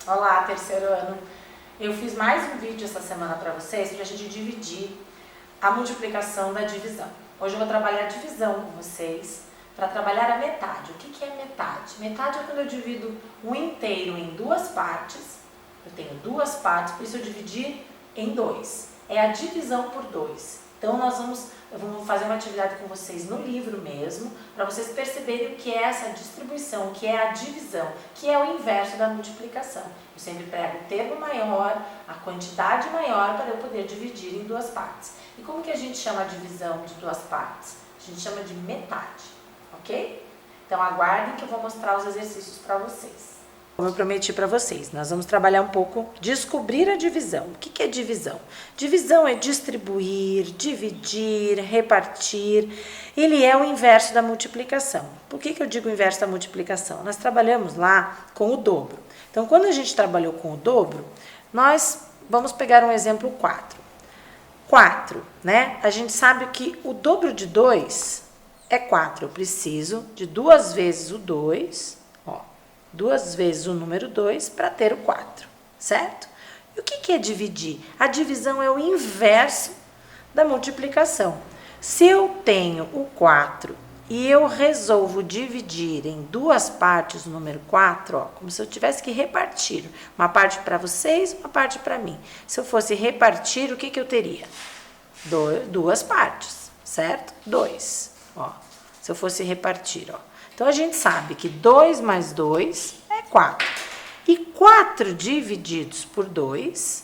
Olá, terceiro ano. Eu fiz mais um vídeo essa semana para vocês para a gente dividir a multiplicação da divisão. Hoje eu vou trabalhar a divisão com vocês para trabalhar a metade. O que é metade? Metade é quando eu divido um inteiro em duas partes. Eu tenho duas partes, por isso eu dividi em dois. É a divisão por dois. Então eu vou fazer uma atividade com vocês no livro mesmo, para vocês perceberem o que é essa distribuição, o que é a divisão, que é o inverso da multiplicação. Eu sempre prego o termo maior, a quantidade maior, para eu poder dividir em duas partes. E como que a gente chama a divisão de duas partes? A gente chama de metade, ok? Então aguardem que eu vou mostrar os exercícios para vocês. Como eu prometi para vocês, nós vamos trabalhar um pouco, descobrir a divisão. O que é divisão? Divisão é distribuir, dividir, repartir. Ele é o inverso da multiplicação. Por que eu digo inverso da multiplicação? Nós trabalhamos lá com o dobro. Então, quando a gente trabalhou com o dobro, nós vamos pegar um exemplo 4. 4, né? A gente sabe que o dobro de 2 é 4. Eu preciso de 2 vezes o 2, 2 vezes o número 2 para ter o 4, certo? E o que é dividir? A divisão é o inverso da multiplicação. Se eu tenho o 4 e eu resolvo dividir em duas partes o número 4, como se eu tivesse que repartir, uma parte para vocês, uma parte para mim. Se eu fosse repartir, o que eu teria? Duas partes, certo? 2, se eu fosse repartir, Então, a gente sabe que 2 mais 2 é 4. E 4 divididos por 2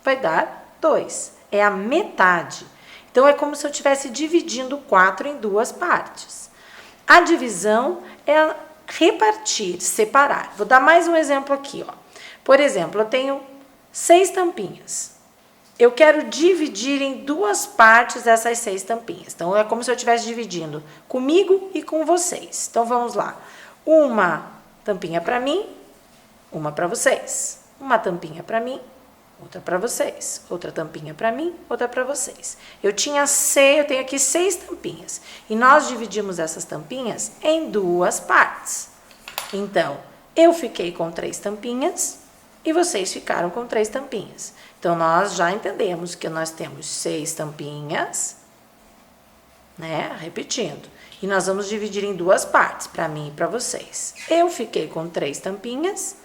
vai dar 2. É a metade. Então, é como se eu estivesse dividindo 4 em duas partes. A divisão é repartir, separar. Vou dar mais um exemplo aqui, Por exemplo, eu tenho 6 tampinhas. Eu quero dividir em duas partes essas 6 tampinhas. Então, é como se eu estivesse dividindo comigo e com vocês. Então, vamos lá. Uma tampinha para mim, uma para vocês. Uma tampinha para mim, outra para vocês. Outra tampinha para mim, outra para vocês. Eu tenho aqui 6 tampinhas. E nós dividimos essas tampinhas em duas partes. Então, eu fiquei com 3 tampinhas e vocês ficaram com 3 tampinhas. Então, nós já entendemos que nós temos 6 tampinhas, né? Repetindo. E nós vamos dividir em duas partes, para mim e para vocês. Eu fiquei com 3 tampinhas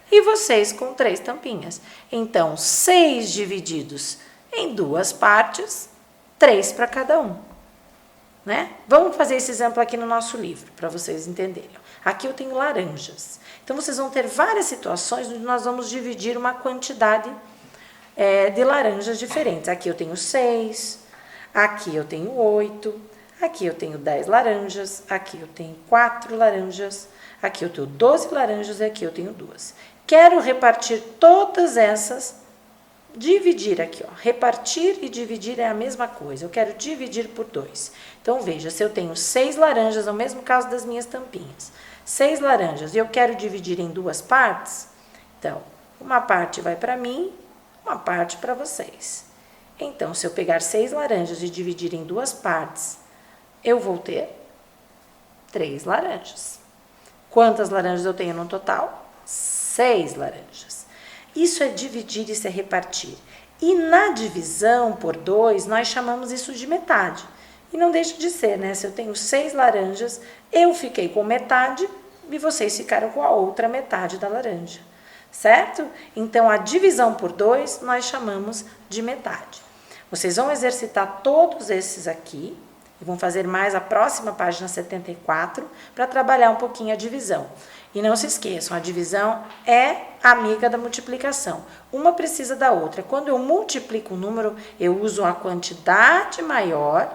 e vocês com 3 tampinhas. Então, 6 divididos em duas partes, 3 para cada um, né? Vamos fazer esse exemplo aqui no nosso livro, para vocês entenderem. Aqui eu tenho laranjas. Então, vocês vão ter várias situações onde nós vamos dividir uma quantidade de laranjas diferentes. Aqui eu tenho 6, aqui eu tenho 8, aqui eu tenho 10 laranjas, aqui eu tenho 4 laranjas, aqui eu tenho 12 laranjas e aqui eu tenho 2. Quero repartir todas essas, dividir aqui, repartir e dividir é a mesma coisa. Eu quero dividir por 2. Então, veja, se eu tenho 6 laranjas, no mesmo caso das minhas tampinhas, 6 laranjas e eu quero dividir em duas partes, então, uma parte vai para mim, uma parte para vocês. Então, se eu pegar 6 laranjas e dividir em duas partes, eu vou ter 3 laranjas. Quantas laranjas eu tenho no total? 6 laranjas. Isso é dividir, isso é repartir. E na divisão por 2, nós chamamos isso de metade. E não deixa de ser, né? Se eu tenho 6 laranjas, eu fiquei com metade e vocês ficaram com a outra metade da laranja. Certo? Então, a divisão por 2 nós chamamos de metade. Vocês vão exercitar todos esses aqui e vão fazer mais a próxima página 74 para trabalhar um pouquinho a divisão. E não se esqueçam, a divisão é amiga da multiplicação. Uma precisa da outra. Quando eu multiplico um número, eu uso a quantidade maior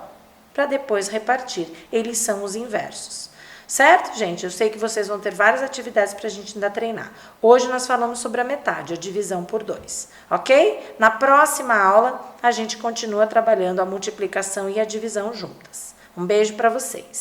para depois repartir. Eles são os inversos. Certo, gente? Eu sei que vocês vão ter várias atividades para a gente ainda treinar. Hoje nós falamos sobre a metade, a divisão por 2, ok? Na próxima aula, a gente continua trabalhando a multiplicação e a divisão juntas. Um beijo para vocês.